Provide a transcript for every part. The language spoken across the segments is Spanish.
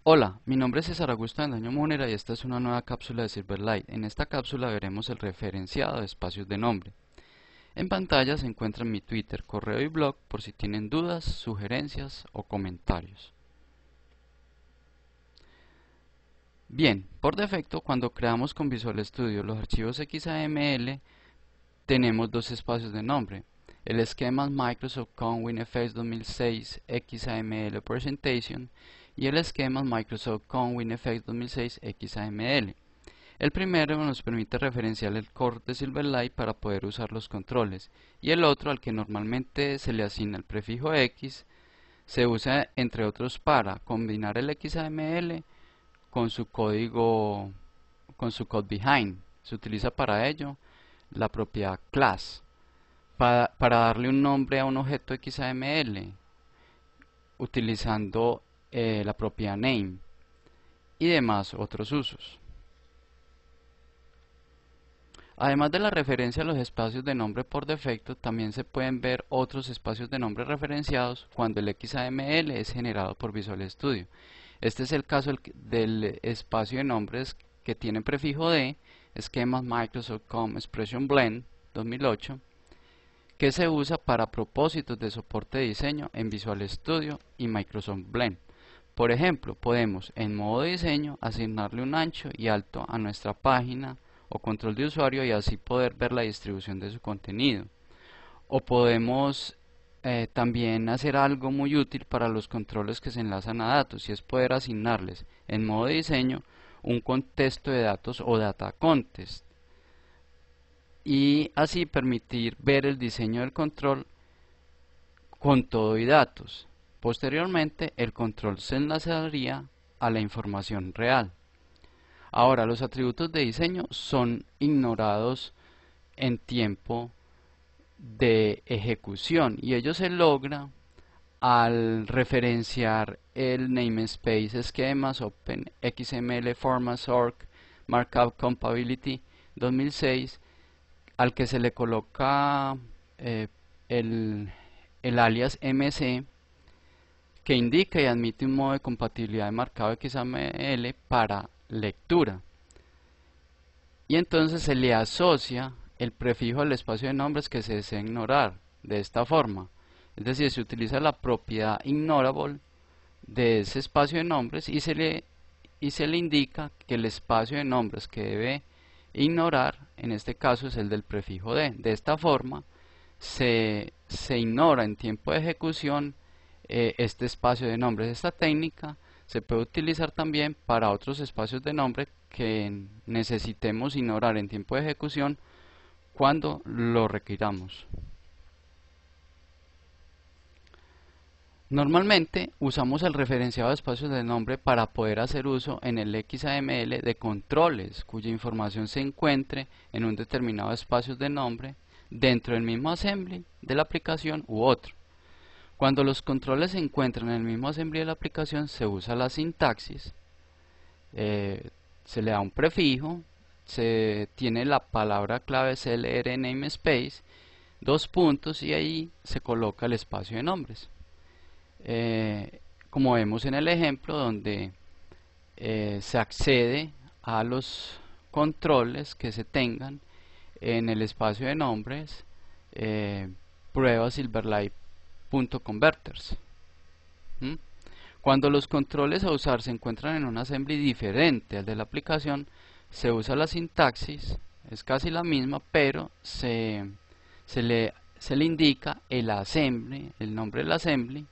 Hola, mi nombre es César Augusto Andaño Munera y esta es una nueva cápsula de Silverlight. En esta cápsula veremos el referenciado de espacios de nombre. En pantalla se encuentran mi Twitter, correo y blog por si tienen dudas, sugerencias o comentarios. Bien, por defecto cuando creamos con Visual Studio los archivos XAML tenemos dos espacios de nombre. El esquema Microsoft con WinFX 2006 XAML Presentation y el esquema Microsoft con WinFX 2006 XAML. El primero nos permite referenciar el core de Silverlight para poder usar los controles, y el otro, al que normalmente se le asigna el prefijo X, se usa entre otros para combinar el XAML con su código, con su code behind. Se utiliza para ello la propiedad class para darle un nombre a un objeto XAML utilizando la propiedad name y demás otros usos. Además de la referencia a los espacios de nombre por defecto, también se pueden ver otros espacios de nombre referenciados cuando el XAML es generado por Visual Studio. Este es el caso del espacio de nombres que tiene prefijo D, esquemas Microsoft Com Expression Blend 2008, que se usa para propósitos de soporte de diseño en Visual Studio y Microsoft Blend. Por ejemplo, podemos en modo de diseño asignarle un ancho y alto a nuestra página o control de usuario y así poder ver la distribución de su contenido. O podemos también hacer algo muy útil para los controles que se enlazan a datos, y es poder asignarles en modo de diseño un contexto de datos o data context, y así permitir ver el diseño del control con todo y datos. Posteriormente, el control se enlazaría a la información real. Ahora, los atributos de diseño son ignorados en tiempo de ejecución y ello se logra al referenciar el namespace esquemas Open XML Formats Org Markup Compatibility 2006, al que se le coloca el, el alias MC, que indica y admite un modo de compatibilidad de marcado XML para lectura, y entonces se le asocia el prefijo al espacio de nombres que se desea ignorar de esta forma. Es decir, se utiliza la propiedad ignorable de ese espacio de nombres y se le indica que el espacio de nombres que debe ignorar en este caso es el del prefijo D. De esta forma se ignora en tiempo de ejecución este espacio de nombres. Esta técnica se puede utilizar también para otros espacios de nombre que necesitemos ignorar en tiempo de ejecución cuando lo requiramos. Normalmente usamos el referenciado de espacios de nombre para poder hacer uso en el XAML de controles cuya información se encuentre en un determinado espacio de nombre dentro del mismo assembly de la aplicación u otro. Cuando los controles se encuentran en el mismo assembly de la aplicación, se usa la sintaxis, se le da un prefijo, se tiene la palabra clave CLR namespace, dos puntos, y ahí se coloca el espacio de nombres. Como vemos en el ejemplo donde se accede a los controles que se tengan en el espacio de nombres prueba silverlight.converters. Cuando los controles a usar se encuentran en un assembly diferente al de la aplicación, se usa la sintaxis, es casi la misma, pero se le indica el assembly, el nombre del assembly,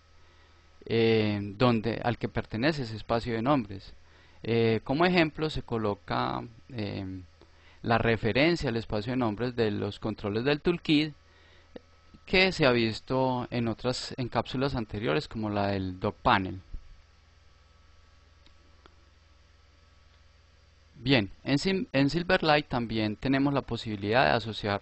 al que pertenece ese espacio de nombres. Como ejemplo se coloca la referencia al espacio de nombres de los controles del toolkit, que se ha visto en cápsulas anteriores como la del DocPanel. Bien, en Silverlight también tenemos la posibilidad de asociar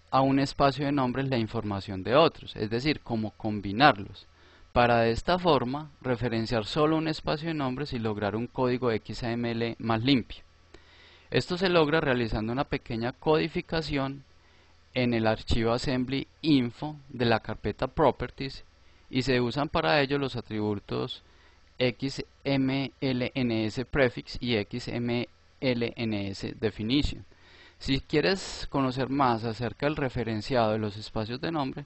a un espacio de nombres la información de otros, es decir, cómo combinarlos, para de esta forma referenciar solo un espacio de nombres y lograr un código XAML más limpio. Esto se logra realizando una pequeña codificación en el archivo assembly info de la carpeta properties, y se usan para ello los atributos XMLNS prefix y XMLNS definition. Si quieres conocer más acerca del referenciado de los espacios de nombre,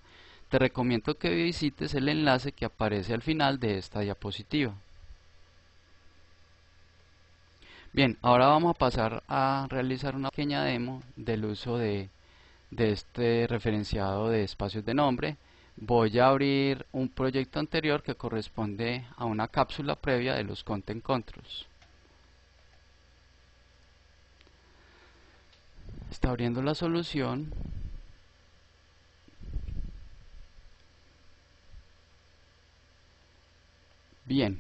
te recomiendo que visites el enlace que aparece al final de esta diapositiva. Bien, ahora vamos a pasar a realizar una pequeña demo del uso de este referenciado de espacios de nombre. Voy a abrir un proyecto anterior que corresponde a una cápsula previa de los Content Controls. Está abriendo la solución. Bien.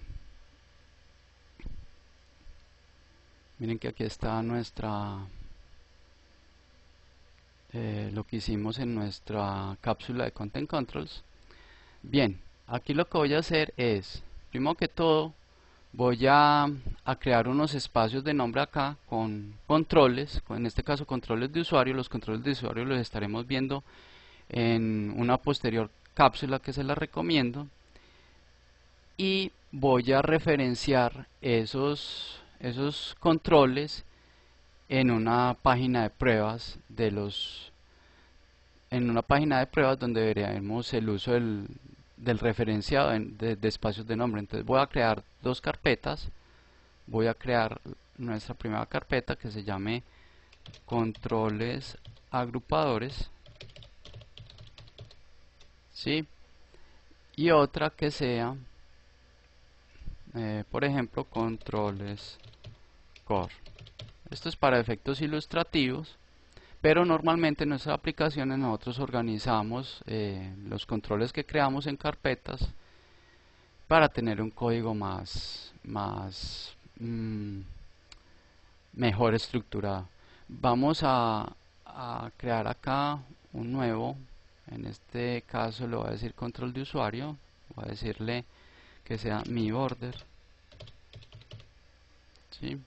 Miren que aquí está nuestra lo que hicimos en nuestra cápsula de Content Controls. Bien, aquí lo que voy a hacer es, primero que todo, voy a crear unos espacios de nombre acá con controles, en este caso controles de usuario. Los controles de usuario los estaremos viendo en una posterior cápsula que se la recomiendo, y voy a referenciar esos controles en una página de pruebas donde veremos el uso del referenciado de espacios de nombre. Entonces voy a crear dos carpetas. Voy a crear nuestra primera carpeta que se llame controles agrupadores, ¿sí? Y otra que sea por ejemplo controles core. Esto es para efectos ilustrativos, pero normalmente en nuestras aplicaciones nosotros organizamos los controles que creamos en carpetas para tener un código mejor estructurado. Vamos a crear acá un nuevo, en este caso le voy a decir control de usuario, voy a decirle que sea mi border, ¿sí?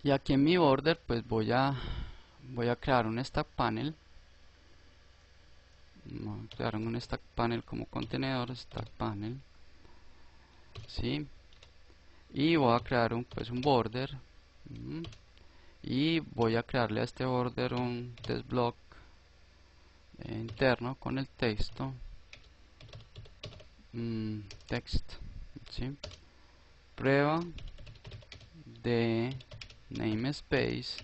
Y aquí en mi border pues voy a crear un stack panel. Voy a crear un stack panel como contenedor, stack panel, ¿sí? Y voy a crear un border, y voy a crearle a este border un test block interno con el texto text, ¿sí? Prueba de namespace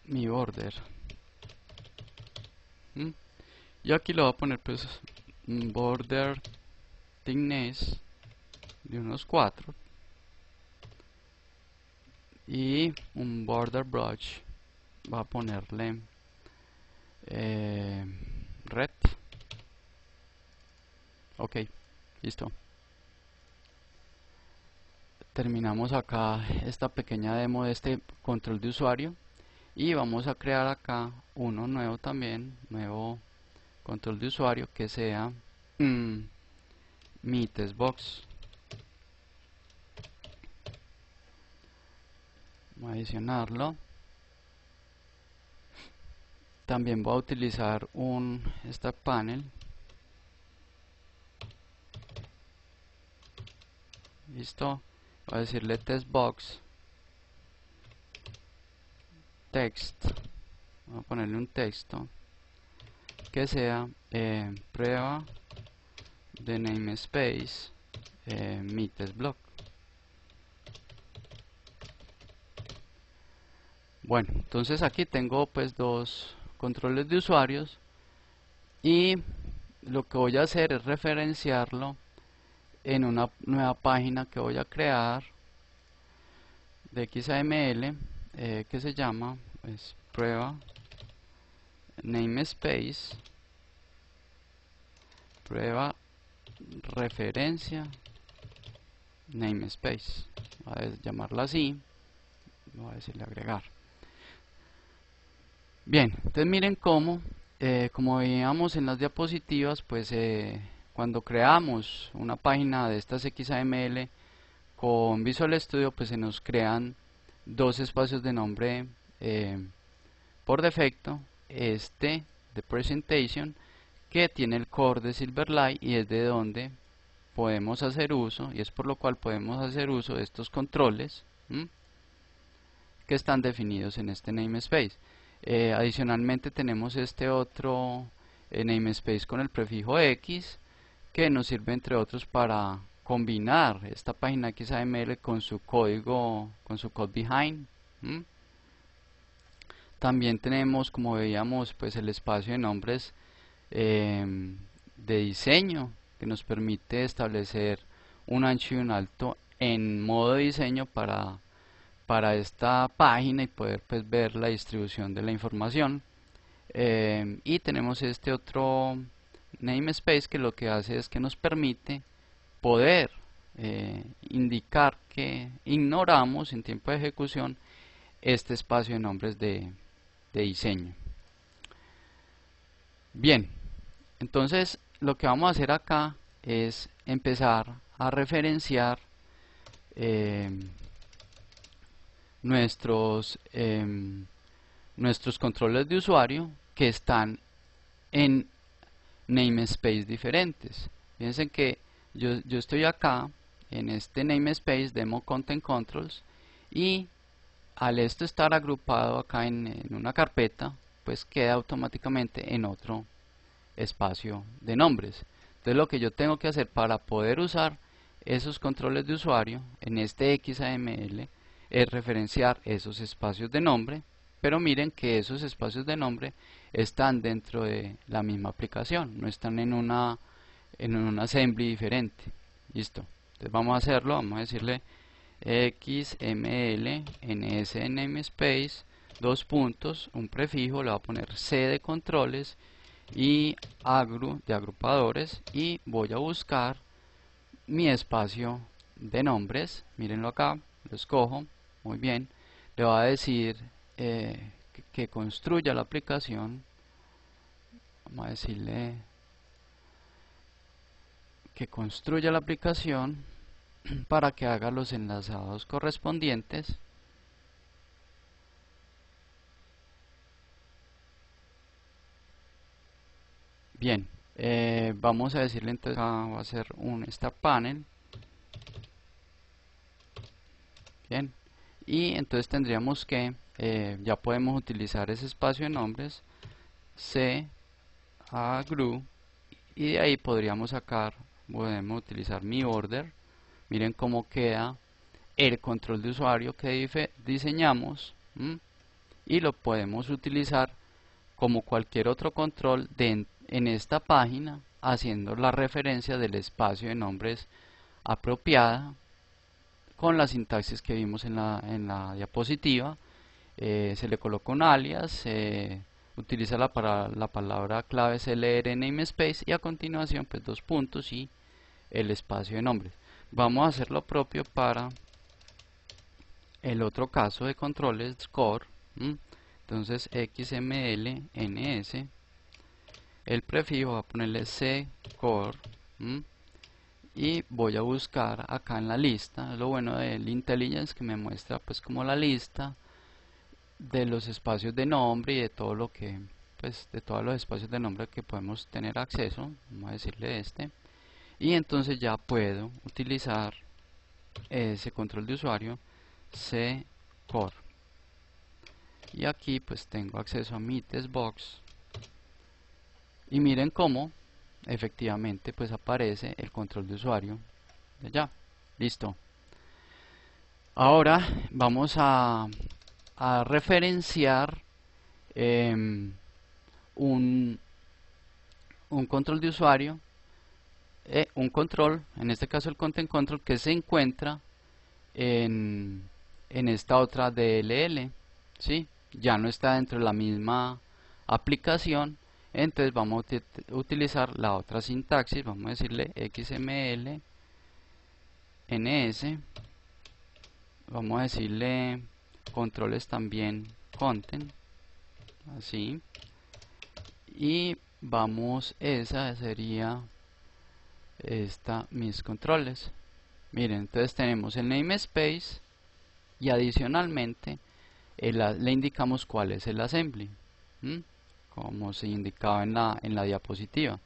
mi border, y aquí le voy a poner pues un border thickness de unos 4 y un border brush, va a ponerle red. Ok, listo. Terminamos acá esta pequeña demo de este control de usuario y vamos a crear acá uno nuevo también, nuevo control de usuario que sea mi testbox. Voy a adicionarlo. También voy a utilizar un stack panel. Listo. Voy a decirle testbox text. Voy a ponerle un texto que sea prueba de namespace mi testblock. Bueno, entonces aquí tengo pues dos controles de usuarios y lo que voy a hacer es referenciarlo en una nueva página que voy a crear de XAML que se llama pues, prueba namespace prueba referencia namespace. Voy a llamarla así, voy a decirle agregar. Bien, entonces miren cómo como veíamos en las diapositivas, pues cuando creamos una página de estas XAML con Visual Studio, pues se nos crean dos espacios de nombre por defecto, este de presentation, que tiene el core de Silverlight y es de donde podemos hacer uso, y es por lo cual podemos hacer uso de estos controles que están definidos en este namespace. Adicionalmente tenemos este otro namespace con el prefijo X, que nos sirve entre otros para combinar esta página XAML con su código, con su code behind. También tenemos, como veíamos, pues el espacio de nombres de diseño, que nos permite establecer un ancho y un alto en modo diseño para esta página y poder pues ver la distribución de la información. Y tenemos este otro namespace que lo que hace es que nos permite poder indicar que ignoramos en tiempo de ejecución este espacio de nombres de diseño. Bien, entonces lo que vamos a hacer acá es empezar a referenciar nuestros controles de usuario que están en namespace diferentes. Fíjense que yo estoy acá en este namespace demo content controls, y al esto estar agrupado acá en una carpeta, pues queda automáticamente en otro espacio de nombres. Entonces lo que yo tengo que hacer para poder usar esos controles de usuario en este XAML es referenciar esos espacios de nombre, pero miren que esos espacios de nombre están dentro de la misma aplicación, no están en un assembly diferente. Listo. Entonces vamos a hacerlo, vamos a decirle XML ns namespace, dos puntos, un prefijo, le voy a poner C de controles y agru de agrupadores, y voy a buscar mi espacio de nombres. Mírenlo acá, lo escojo, muy bien. Le voy a decir que construya la aplicación. Vamos a decirle que construya la aplicación para que haga los enlazados correspondientes. Bien, vamos a decirle entonces, va a ser un start panel. Bien, y entonces tendríamos que ya podemos utilizar ese espacio de nombres C agru, y de ahí podríamos sacar, podemos utilizar mi order. Miren cómo queda el control de usuario que diseñamos, y lo podemos utilizar como cualquier otro control en esta página, haciendo la referencia del espacio de nombres apropiada con la sintaxis que vimos en la diapositiva. Se le coloca un alias, utiliza la palabra clave CLR namespace, y a continuación pues dos puntos y el espacio de nombres. Vamos a hacer lo propio para el otro caso de controles core. Entonces XML ns, el prefijo va a ponerle C core, y voy a buscar acá en la lista. Lo bueno del IntelliJ que me muestra pues como la lista de los espacios de nombre y de todo lo que pues de todos los espacios de nombre que podemos tener acceso. Vamos a decirle este, y entonces ya puedo utilizar ese control de usuario C core, y aquí pues tengo acceso a mi testbox, y miren cómo efectivamente pues aparece el control de usuario de allá. Listo. Ahora vamos a referenciar un control de usuario, un control, en este caso el content control, que se encuentra en esta otra DLL, ¿sí? Ya no está dentro de la misma aplicación. Entonces vamos a utilizar la otra sintaxis. Vamos a decirle XML ns, vamos a decirle controles también content, así, y vamos, esa sería esta mis controles. Miren, entonces tenemos el namespace y adicionalmente le indicamos cuál es el assembly. como se indicaba en la diapositiva.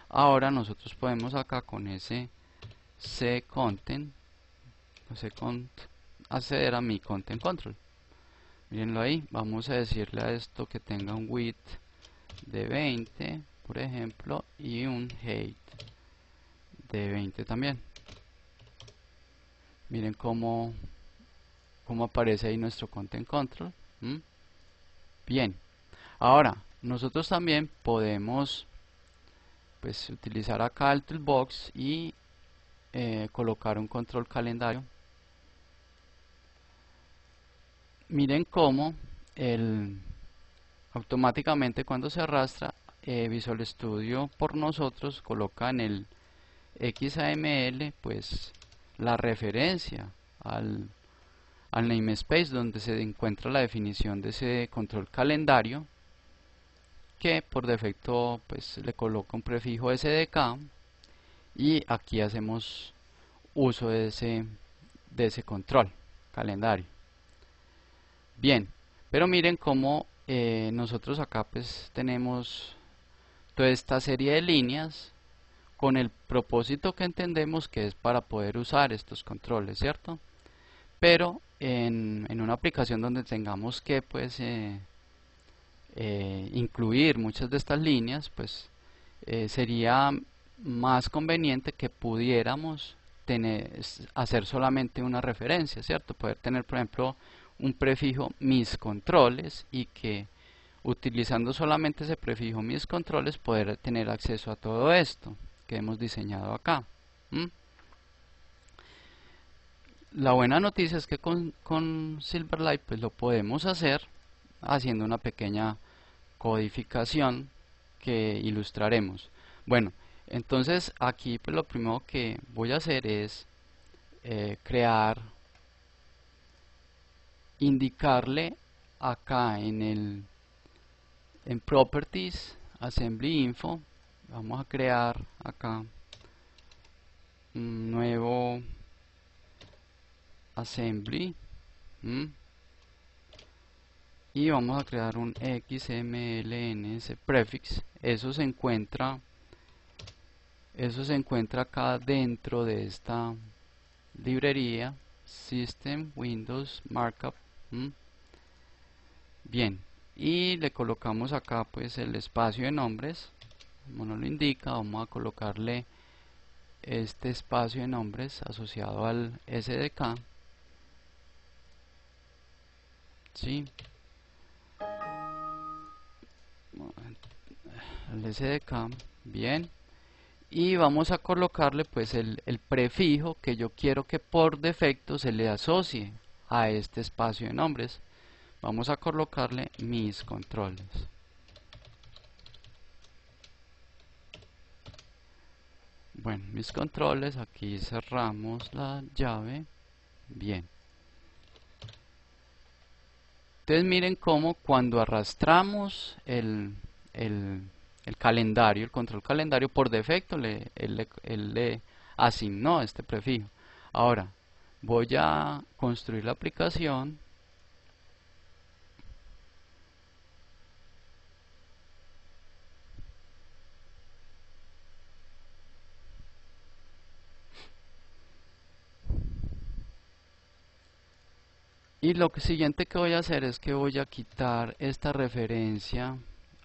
Ahora nosotros podemos acá con ese ccontent acceder a mi content control. Mírenlo ahí, vamos a decirle a esto que tenga un width de 20, por ejemplo, y un height de 20 también. Miren cómo aparece ahí nuestro content control. Bien, ahora nosotros también podemos pues utilizar acá el toolbox y colocar un control calendario. Miren cómo automáticamente cuando se arrastra Visual Studio por nosotros coloca en el XAML pues la referencia al namespace donde se encuentra la definición de ese control calendario, que por defecto pues le coloca un prefijo SDK, y aquí hacemos uso de ese control calendario. Bien, pero miren cómo nosotros acá pues tenemos toda esta serie de líneas con el propósito que entendemos que es para poder usar estos controles, ¿cierto? Pero en una aplicación donde tengamos que pues incluir muchas de estas líneas, pues sería más conveniente que pudiéramos hacer solamente una referencia, ¿cierto? Poder tener, por ejemplo, un prefijo mis controles, y que utilizando solamente ese prefijo mis controles poder tener acceso a todo esto que hemos diseñado acá. La buena noticia es que con Silverlight pues lo podemos hacer haciendo una pequeña codificación que ilustraremos. Bueno, entonces aquí pues lo primero que voy a hacer es indicarle acá en Properties Assembly Info, vamos a crear acá un nuevo assembly y vamos a crear un xmlns prefix. Eso se encuentra acá dentro de esta librería System Windows Markup. Bien, y le colocamos acá pues el espacio de nombres como nos lo indica. Vamos a colocarle este espacio de nombres asociado al SDK, ¿sí? Al SDK, bien, y vamos a colocarle pues el prefijo que yo quiero que por defecto se le asocie a este espacio de nombres. Vamos a colocarle mis controles. Bueno, mis controles, aquí cerramos la llave. Bien, entonces miren cómo cuando arrastramos el calendario, el control calendario, por defecto él le asignó este prefijo. Ahora voy a construir la aplicación. Y lo siguiente que voy a hacer es que voy a quitar esta referencia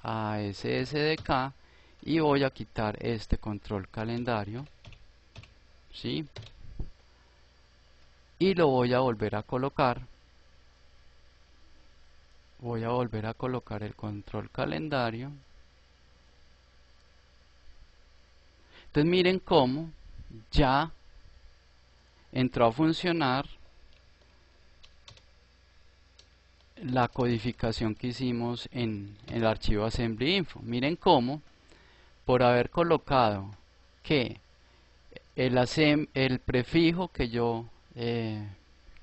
a ese SDK y voy a quitar este control calendario, ¿sí? Y lo voy a volver a colocar. Voy a volver a colocar el control calendario. Entonces miren cómo ya entró a funcionar la codificación que hicimos en el archivo assembly info. Miren cómo, por haber colocado que el prefijo que yo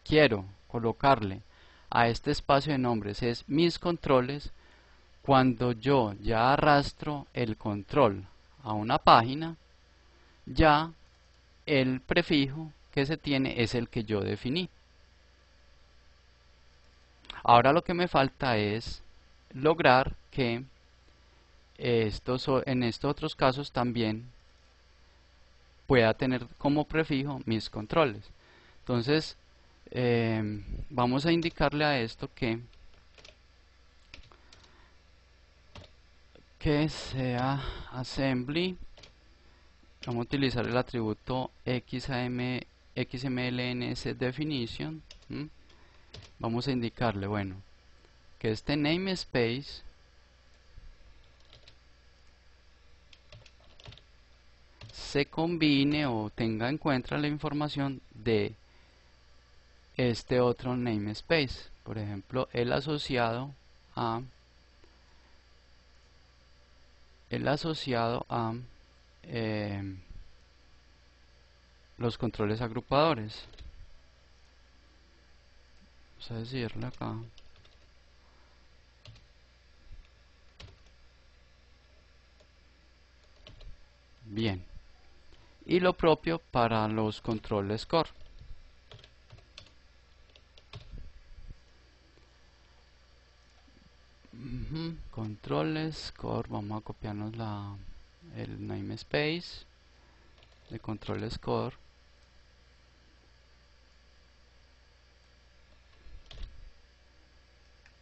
quiero colocarle a este espacio de nombres es mis controles, cuando yo ya arrastro el control a una página, ya el prefijo que se tiene es el que yo definí. Ahora lo que me falta es lograr que en estos otros casos también pueda tener como prefijo mis controles. Entonces vamos a indicarle a esto que sea assembly. Vamos a utilizar el atributo xmlnsDefinition. Vamos a indicarle, bueno, que este namespace se combine o tenga en cuenta la información de este otro namespace, por ejemplo el asociado a los controles agrupadores. Vamos a decirle acá bien, y lo propio para los controles core. Controles core, vamos a copiarnos el namespace de controles core.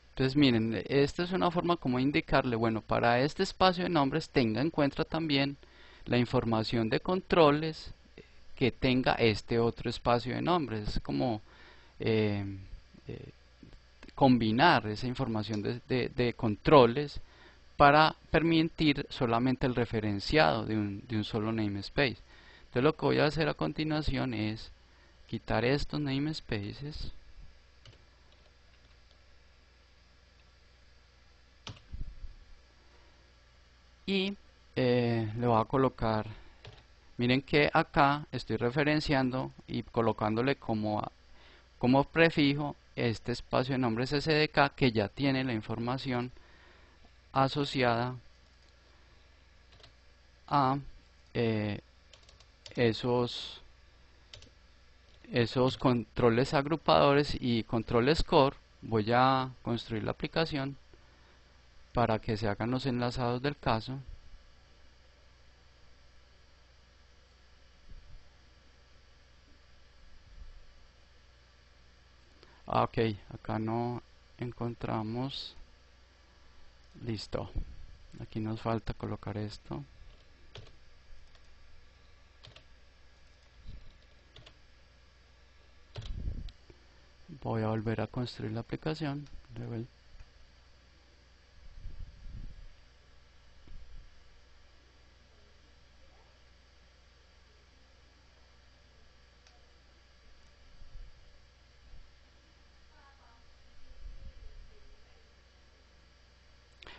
Entonces miren, esta es una forma como indicarle, bueno, para este espacio de nombres tenga en cuenta también la información de controles que tenga este otro espacio de nombres. Es como eh, eh, combinar esa información de controles para permitir solamente el referenciado de un solo namespace. Entonces lo que voy a hacer a continuación es quitar estos namespaces y le voy a colocar, miren que acá estoy referenciando y colocándole como prefijo este espacio de nombres SDK que ya tiene la información asociada a eh, esos controles agrupadores y controles core. Voy a construir la aplicación para que se hagan los enlazados del caso. Ok, acá no encontramos. Listo, aquí nos falta colocar esto. Voy a volver a construir la aplicación.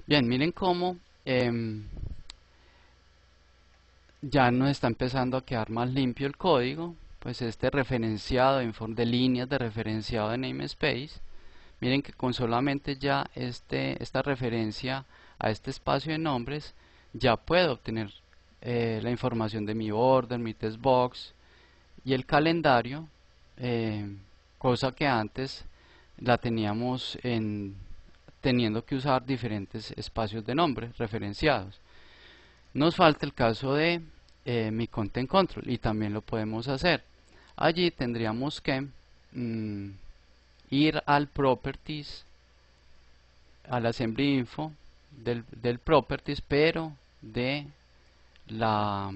Bien, miren cómo ya nos está empezando a quedar más limpio el código. Pues este referenciado en forma de líneas de referenciado de namespace, miren que con solamente ya esta referencia a este espacio de nombres ya puedo obtener la información de mi order, mi testbox y el calendario, cosa que antes la teníamos teniendo que usar diferentes espacios de nombre referenciados. Nos falta el caso de mi content control y también lo podemos hacer. Allí tendríamos que ir al properties, al assembly info del properties, pero de la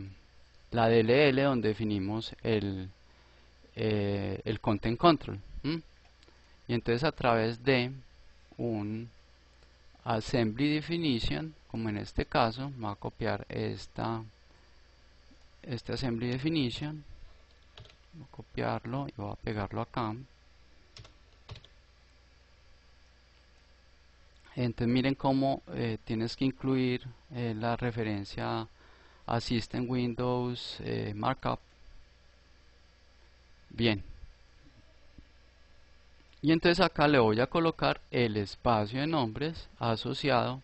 DLL donde definimos el content control. Y entonces a través de un assembly definition, como en este caso, voy a copiar este assembly definition, voy a copiarlo y voy a pegarlo acá. Entonces miren cómo tienes que incluir la referencia a System Windows Markup. Bien, y entonces acá le voy a colocar el espacio de nombres asociado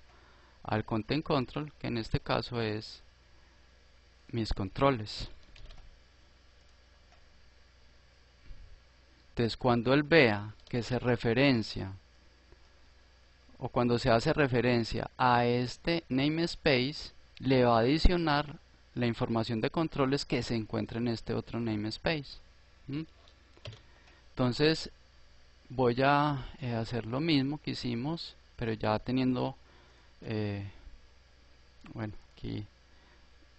al content control, que en este caso es mis controles. Entonces cuando él vea que se referencia o cuando se hace referencia a este namespace, le va a adicionar la información de controles que se encuentra en este otro namespace. Entonces voy a hacer lo mismo que hicimos, pero ya teniendo, bueno, aquí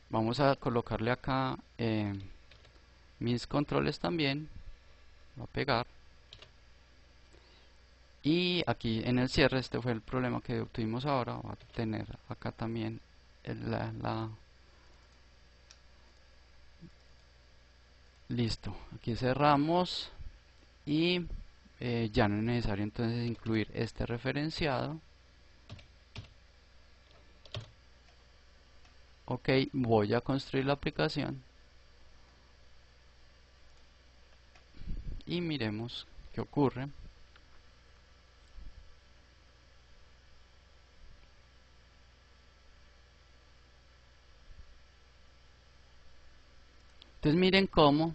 vamos a colocarle acá mis controles también, voy a pegar. Y aquí en el cierre, este fue el problema que obtuvimos ahora, voy a tener acá también listo. Aquí cerramos y ya no es necesario entonces incluir este referenciado. Ok, voy a construir la aplicación y miremos qué ocurre. Entonces miren cómo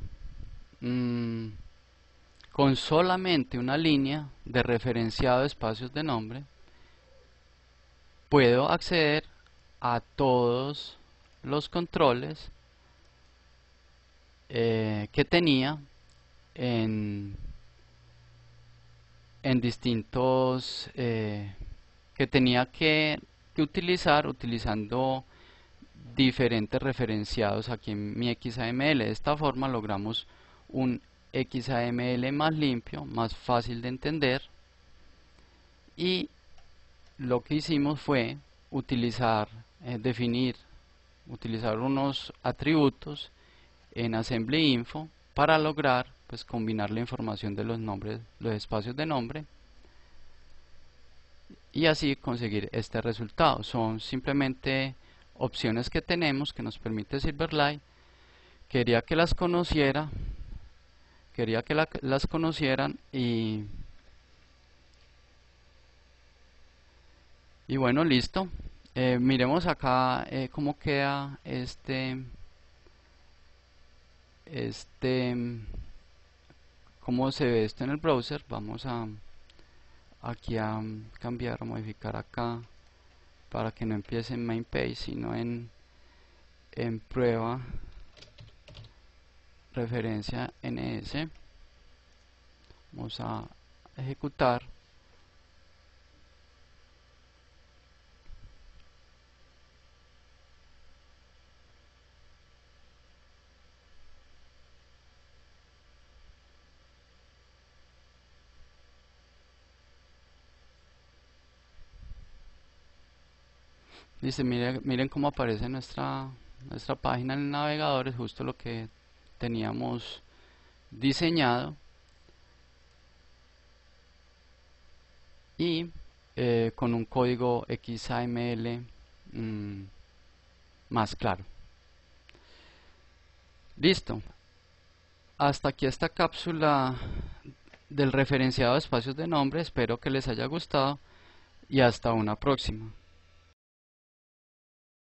con solamente una línea de referenciado de espacios de nombre puedo acceder a todos los controles que tenía en distintos que tenía que utilizar utilizando diferentes referenciados aquí en mi XAML. De esta forma logramos un XAML más limpio, más fácil de entender, y lo que hicimos fue utilizar, utilizar unos atributos en Assembly Info para lograr pues combinar la información de los nombres, los espacios de nombre, y así conseguir este resultado. Son simplemente opciones que tenemos que nos permite Silverlight. Quería que las conocieran y bueno, listo. Miremos acá cómo queda cómo se ve esto en el browser. Vamos a aquí a cambiar, a modificar acá para que no empiece en main page sino en prueba referencia ns. Vamos a ejecutar. Dice, miren cómo aparece nuestra página en el navegador. Es justo lo que teníamos diseñado, y con un código XAML más claro. Listo. Hasta aquí esta cápsula del referenciado de espacios de nombre. Espero que les haya gustado y hasta una próxima.